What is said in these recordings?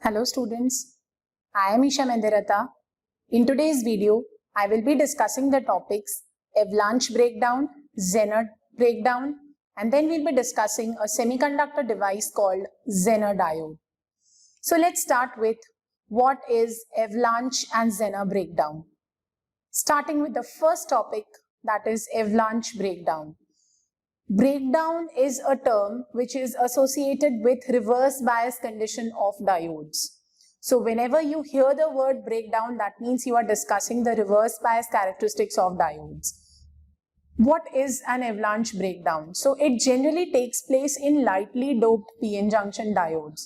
Hello students, I am Isha Mendirata. In today's video, I will be discussing the topics avalanche breakdown, Zener breakdown, and then we'll be discussing a semiconductor device called Zener diode. So let's start with what is avalanche and Zener breakdown. Starting with the first topic, that is avalanche breakdown. Breakdown is a term which is associated with reverse bias condition of diodes. So whenever you hear the word breakdown, that means you are discussing the reverse bias characteristics of diodes. What is an avalanche breakdown? So it generally takes place in lightly doped PN junction diodes.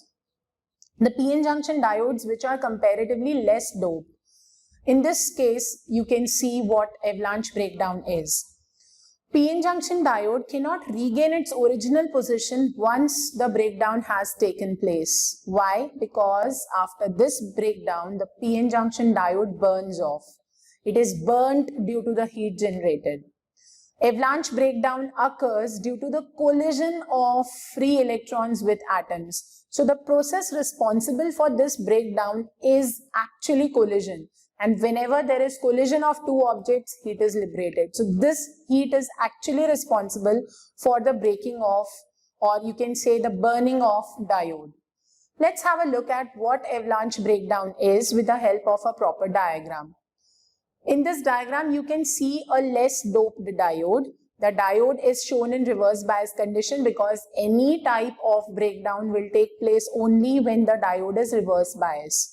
The PN junction diodes which are comparatively less doped. In this case, you can see what avalanche breakdown is. PN junction diode cannot regain its original position once the breakdown has taken place. Why? Because after this breakdown, the PN junction diode burns off. It is burnt due to the heat generated. Avalanche breakdown occurs due to the collision of free electrons with atoms. So the process responsible for this breakdown is actually collision. And whenever there is collision of two objects, heat is liberated. So this heat is actually responsible for the breaking off, or you can say the burning of diode. Let's have a look at what avalanche breakdown is with the help of a proper diagram. In this diagram, you can see a less doped diode. The diode is shown in reverse bias condition because any type of breakdown will take place only when the diode is reverse bias.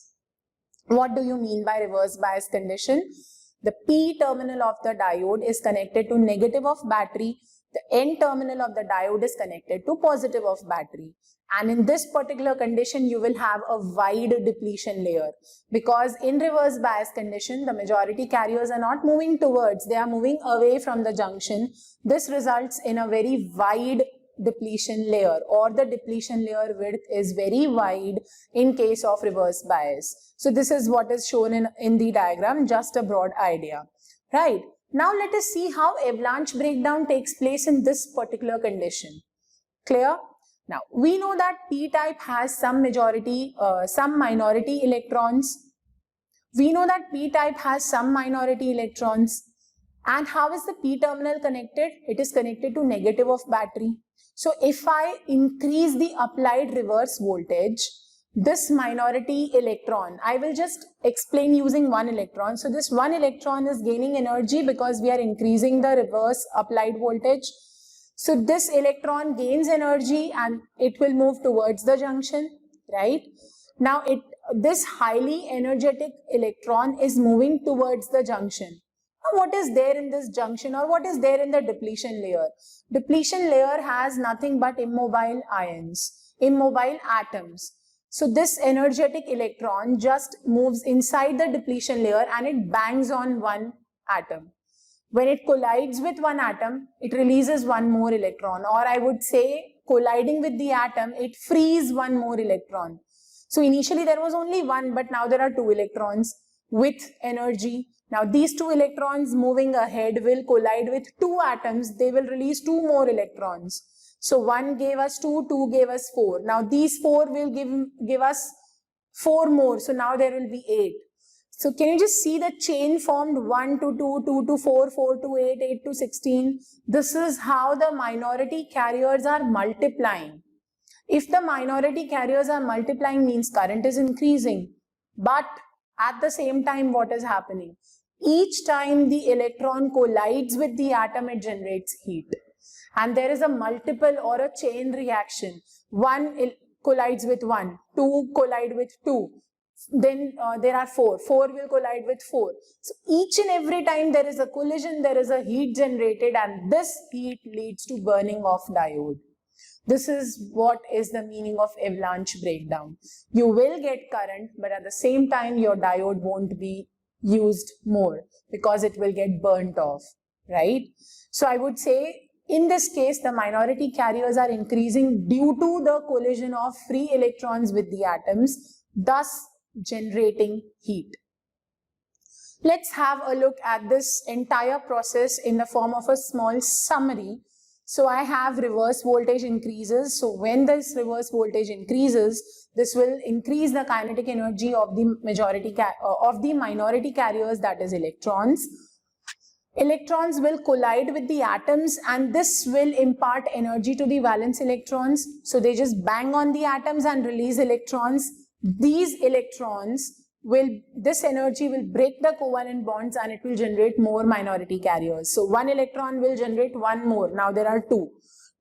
What do you mean by reverse bias condition? The P terminal of the diode is connected to negative of battery. The N terminal of the diode is connected to positive of battery. And in this particular condition, you will have a wide depletion layer. Because in reverse bias condition, the majority carriers are not moving towards, they are moving away from the junction. This results in a very wide depletion layer, or the depletion layer width is very wide in case of reverse bias. So this is what is shown in the diagram, just a broad idea, right? Now let us see how avalanche breakdown takes place in this particular condition. Clear? Now we know that p-type has some minority electrons. We know that p-type has some minority electrons. And how is the p terminal connected? It is connected to negative of battery. So if I increase the applied reverse voltage, this minority electron, I will just explain using one electron. So this one electron is gaining energy because we are increasing the reverse applied voltage. So this electron gains energy and it will move towards the junction, right? Now this highly energetic electron is moving towards the junction. Now what is there in this junction, or what is there in the depletion layer? Depletion layer has nothing but immobile ions, immobile atoms. So this energetic electron just moves inside the depletion layer and it bangs on one atom. When it collides with one atom, it releases one more electron, or I would say colliding with the atom, it frees one more electron. So initially there was only one, but now there are two electrons with energy. Now these two electrons moving ahead will collide with two atoms. They will release two more electrons. So one gave us two, two gave us four. Now these four will give us four more. So now there will be 8. So can you just see the chain formed 1 to 2, 2 to 4, 4 to 8, 8 to 16. This is how the minority carriers are multiplying. If the minority carriers are multiplying, means current is increasing. But at the same time, what is happening? Each time the electron collides with the atom, it generates heat. And there is a multiple or a chain reaction. 1 collides with 1, 2 collide with 2. Then there are 4. 4 will collide with 4. So each and every time there is a collision, there is a heat generated, and this heat leads to burning of diode. This is what is the meaning of avalanche breakdown. You will get current, but at the same time your diode won't be used more because it will get burnt off, right? So I would say in this case the minority carriers are increasing due to the collision of free electrons with the atoms, thus generating heat. Let's have a look at this entire process in the form of a small summary. So I have reverse voltage increases. So when this reverse voltage increases, this will increase the kinetic energy of the minority carriers, that is electrons. Electrons will collide with the atoms and this will impart energy to the valence electrons. So they just bang on the atoms and release electrons. These electrons this energy will break the covalent bonds and it will generate more minority carriers. So one electron will generate one more. Now there are two.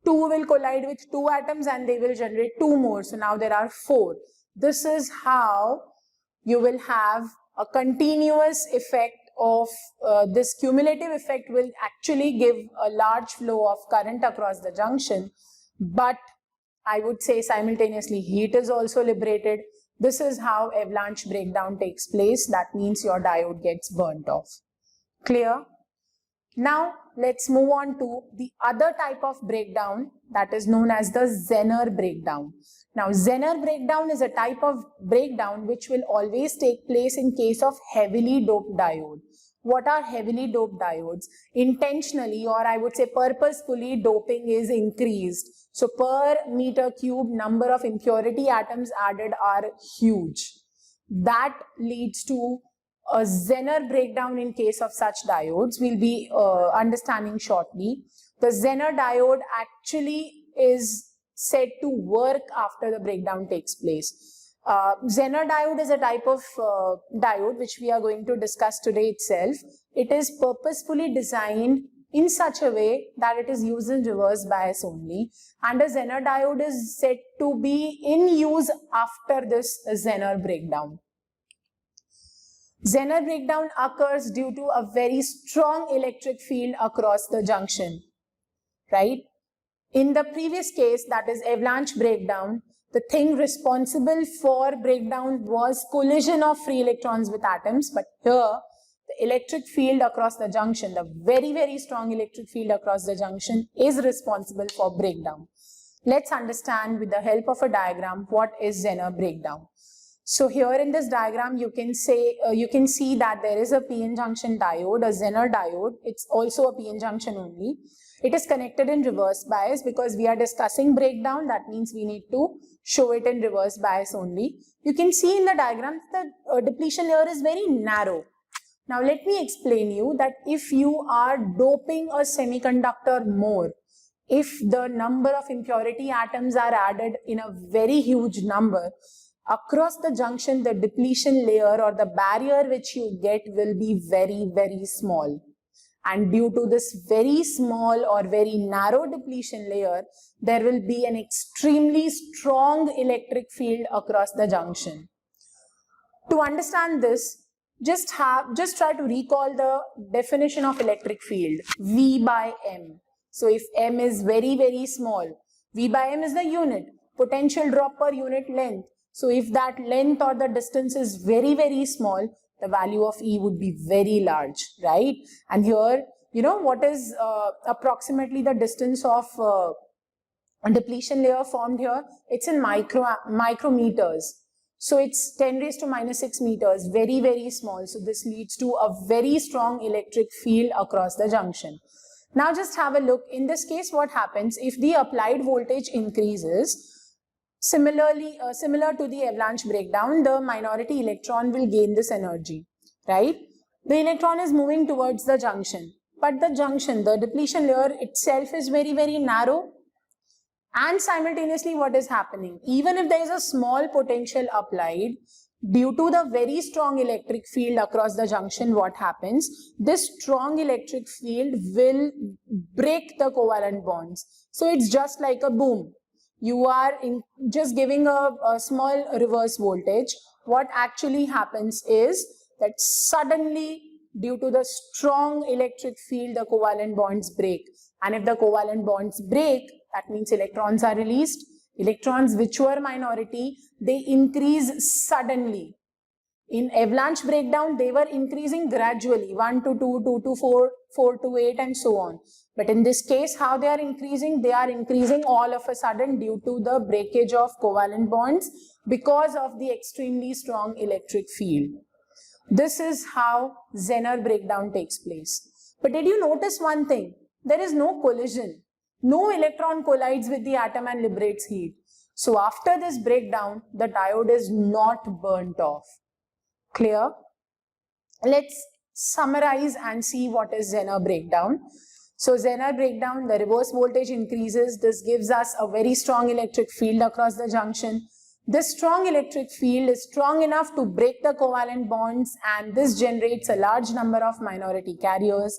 Two will collide with two atoms and they will generate two more. So now there are four. This is how you will have a continuous effect of this cumulative effect will actually give a large flow of current across the junction. But I would say simultaneously heat is also liberated. This is how avalanche breakdown takes place. That means your diode gets burnt off. Clear? Now let's move on to the other type of breakdown that is known as the Zener breakdown. Now Zener breakdown is a type of breakdown which will always take place in case of heavily doped diode. What are heavily doped diodes? Intentionally, or I would say purposefully, doping is increased. So per meter cube, number of impurity atoms added are huge. That leads to a Zener breakdown in case of such diodes. We'll be understanding shortly. The Zener diode actually is said to work after the breakdown takes place. Zener diode is a type of diode which we are going to discuss today itself. It is purposefully designed in such a way that it is used in reverse bias only, and a Zener diode is said to be in use after this Zener breakdown. Zener breakdown occurs due to a very strong electric field across the junction, right? In the previous case, that is avalanche breakdown, the thing responsible for breakdown was collision of free electrons with atoms, but here the electric field across the junction, the very, very strong electric field across the junction is responsible for breakdown. Let's understand with the help of a diagram what is Zener breakdown. So here in this diagram you can see that there is a PN junction diode, a Zener diode. It's also a PN junction only. It is connected in reverse bias because we are discussing breakdown. That means we need to show it in reverse bias only. You can see in the diagram that the depletion layer is very narrow. Now let me explain you that if you are doping a semiconductor more, if the number of impurity atoms are added in a very huge number, across the junction the depletion layer or the barrier which you get will be very, very small. And due to this very small or very narrow depletion layer, there will be an extremely strong electric field across the junction. To understand this, just try to recall the definition of electric field, V by M. So if M is very, very small, V by M is the unit, potential drop per unit length. So if that length or the distance is very, very small, the value of E would be very large, right? And here, you know, what is approximately the distance of a depletion layer formed here? It's in micrometers. So it's 10 raised to minus 6 meters, very, very small. So this leads to a very strong electric field across the junction. Now just have a look. In this case, what happens if the applied voltage increases? Similarly, similar to the avalanche breakdown, the minority electron will gain this energy, right? The electron is moving towards the junction, but the junction, the depletion layer itself is very, very narrow. And simultaneously, what is happening? Even if there is a small potential applied, due to the very strong electric field across the junction, what happens? This strong electric field will break the covalent bonds. So it's just like a boom. You are just giving a small reverse voltage. What actually happens is that suddenly, due to the strong electric field, the covalent bonds break. And if the covalent bonds break, that means electrons are released. Electrons which were minority, they increase suddenly. In avalanche breakdown, they were increasing gradually, 1 to 2, 2 to 4, 4 to 8 and so on. But in this case, how they are increasing? They are increasing all of a sudden due to the breakage of covalent bonds because of the extremely strong electric field. This is how Zener breakdown takes place. But did you notice one thing? There is no collision. No electron collides with the atom and liberates heat. So after this breakdown, the diode is not burnt off. Clear? Let's summarize and see what is Zener breakdown. So Zener breakdown, the reverse voltage increases. This gives us a very strong electric field across the junction. This strong electric field is strong enough to break the covalent bonds, and this generates a large number of minority carriers.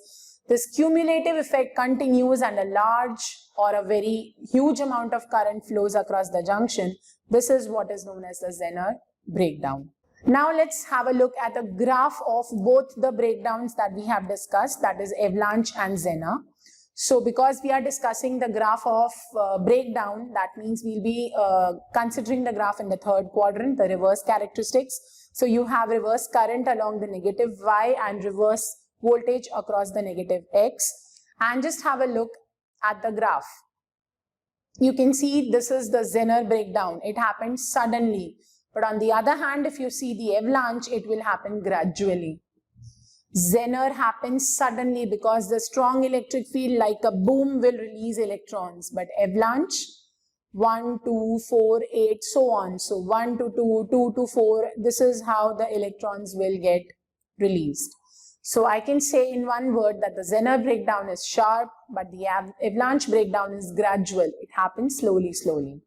This cumulative effect continues and a large or a very huge amount of current flows across the junction. This is what is known as the Zener breakdown. Now let's have a look at a graph of both the breakdowns that we have discussed, that is avalanche and Zener. So because we are discussing the graph of breakdown, that means we'll be considering the graph in the third quadrant, the reverse characteristics. So you have reverse current along the negative y and reverse voltage across the negative x. And just have a look at the graph. You can see this is the Zener breakdown. It happens suddenly. But on the other hand, if you see the avalanche, it will happen gradually. Zener happens suddenly because the strong electric field like a boom will release electrons. But avalanche, 1, 2, 4, 8, so on. So 1 to 2, 2 to 4, this is how the electrons will get released. So I can say in one word that the Zener breakdown is sharp, but the avalanche breakdown is gradual. It happens slowly, slowly.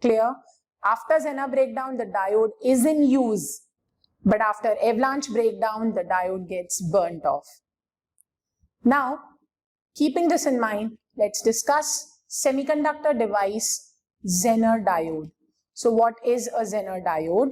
Clear? After Zener breakdown, the diode is in use. But after avalanche breakdown, the diode gets burnt off. Now, keeping this in mind, let's discuss semiconductor device Zener diode. So what is a Zener diode?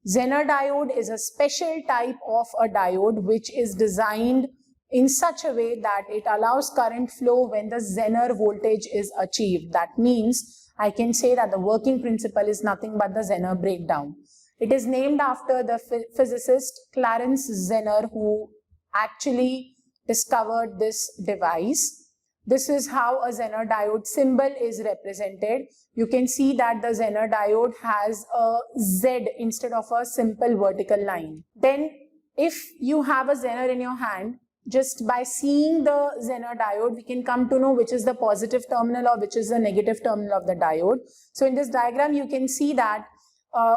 Zener diode is a special type of a diode which is designed in such a way that it allows current flow when the Zener voltage is achieved. That means I can say that the working principle is nothing but the Zener breakdown. It is named after the physicist Clarence Zener, who actually discovered this device. This is how a Zener diode symbol is represented. You can see that the Zener diode has a Z instead of a simple vertical line. Then if you have a Zener in your hand, just by seeing the Zener diode, we can come to know which is the positive terminal or which is the negative terminal of the diode. So in this diagram, you can see that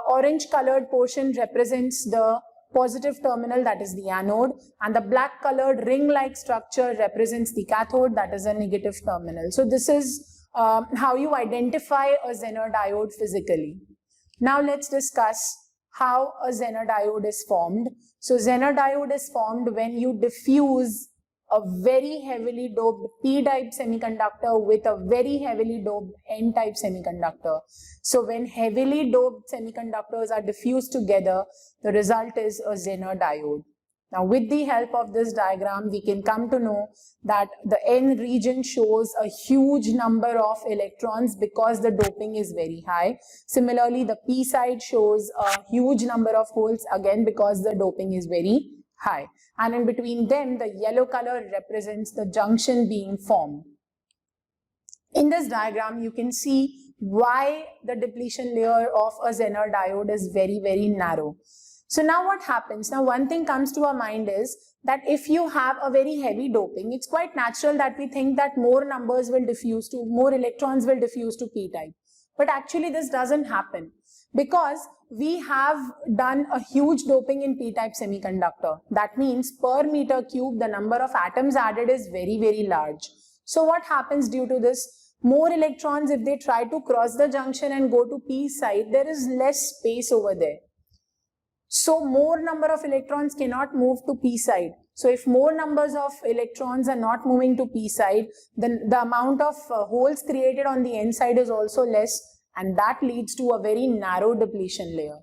orange colored portion represents the positive terminal, that is the anode, and the black colored ring like structure represents the cathode, that is a negative terminal. So this is how you identify a Zener diode physically. Now let's discuss how a Zener diode is formed. So Zener diode is formed when you diffuse a very heavily doped p-type semiconductor with a very heavily doped n-type semiconductor. So when heavily doped semiconductors are diffused together, the result is a Zener diode. Now with the help of this diagram, we can come to know that the N region shows a huge number of electrons because the doping is very high. Similarly, the P side shows a huge number of holes again because the doping is very high. And in between them, the yellow color represents the junction being formed. In this diagram, you can see why the depletion layer of a Zener diode is very, very narrow. So now what happens? Now one thing comes to our mind is that if you have a very heavy doping, it's quite natural that we think that more numbers will diffuse to, more electrons will diffuse to p-type. But actually this doesn't happen because we have done a huge doping in p-type semiconductor. That means per meter cube, the number of atoms added is very, very large. So what happens due to this? More electrons, if they try to cross the junction and go to p side, there is less space over there. So more number of electrons cannot move to p side. So if more numbers of electrons are not moving to p side, then the amount of holes created on the n side is also less, and that leads to a very narrow depletion layer.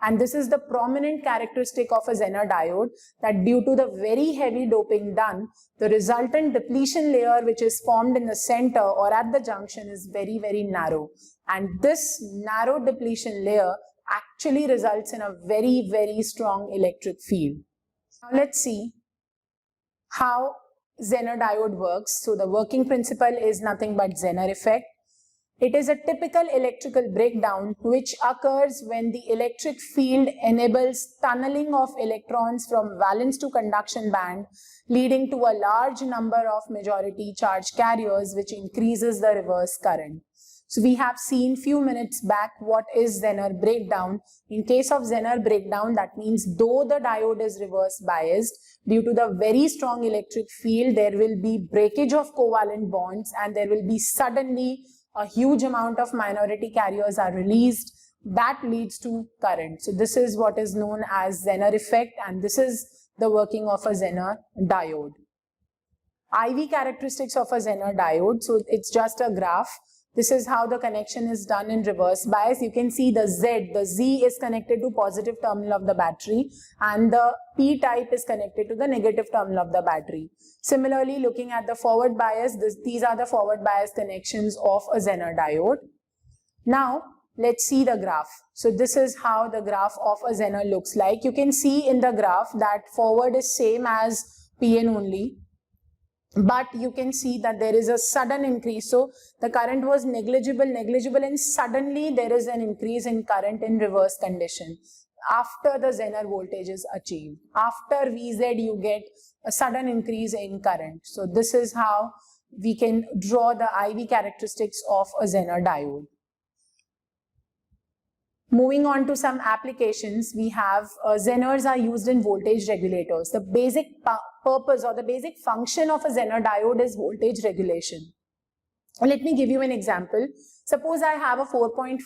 And this is the prominent characteristic of a Zener diode, that due to the very heavy doping done, the resultant depletion layer which is formed in the center or at the junction is very, very narrow. And this narrow depletion layer actually results in a very, very strong electric field. Now let's see how Zener diode works. So the working principle is nothing but Zener effect. It is a typical electrical breakdown which occurs when the electric field enables tunneling of electrons from valence to conduction band, leading to a large number of majority charge carriers, which increases the reverse current. So we have seen few minutes back what is Zener breakdown. In case of Zener breakdown, that means though the diode is reverse biased, due to the very strong electric field, there will be breakage of covalent bonds and there will be suddenly a huge amount of minority carriers are released. That leads to current. So this is what is known as Zener effect, and this is the working of a Zener diode. IV characteristics of a Zener diode. So it's just a graph. This is how the connection is done in reverse bias. You can see the Z is connected to positive terminal of the battery and the P type is connected to the negative terminal of the battery. Similarly, looking at the forward bias, these are the forward bias connections of a Zener diode. Now, let's see the graph. So this is how the graph of a Zener looks like. You can see in the graph that forward is same as PN only. But you can see that there is a sudden increase. So the current was negligible, and suddenly there is an increase in current in reverse condition after the Zener voltage is achieved. After VZ, you get a sudden increase in current. So this is how we can draw the IV characteristics of a Zener diode. Moving on to some applications, we have Zeners are used in voltage regulators. The basic purpose or the basic function of a Zener diode is voltage regulation. Let me give you an example. Suppose I have a 4.7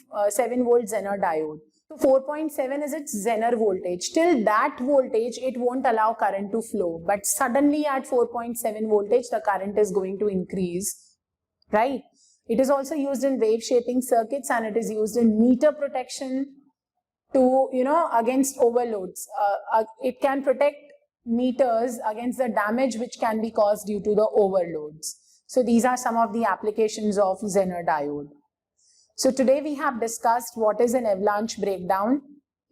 volt Zener diode. So 4.7 is its Zener voltage. Till that voltage, it won't allow current to flow. But suddenly at 4.7 voltage, the current is going to increase, right? It is also used in wave shaping circuits and it is used in meter protection to, against overloads. It can protect meters against the damage which can be caused due to the overloads. So these are some of the applications of Zener diode. So today we have discussed what is an avalanche breakdown,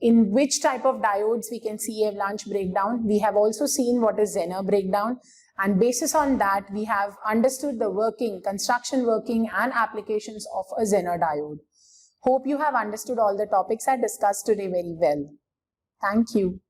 in which type of diodes we can see avalanche breakdown. We have also seen what is Zener breakdown. And basis on that, we have understood the working, construction working and applications of a Zener diode. Hope you have understood all the topics I discussed today very well. Thank you.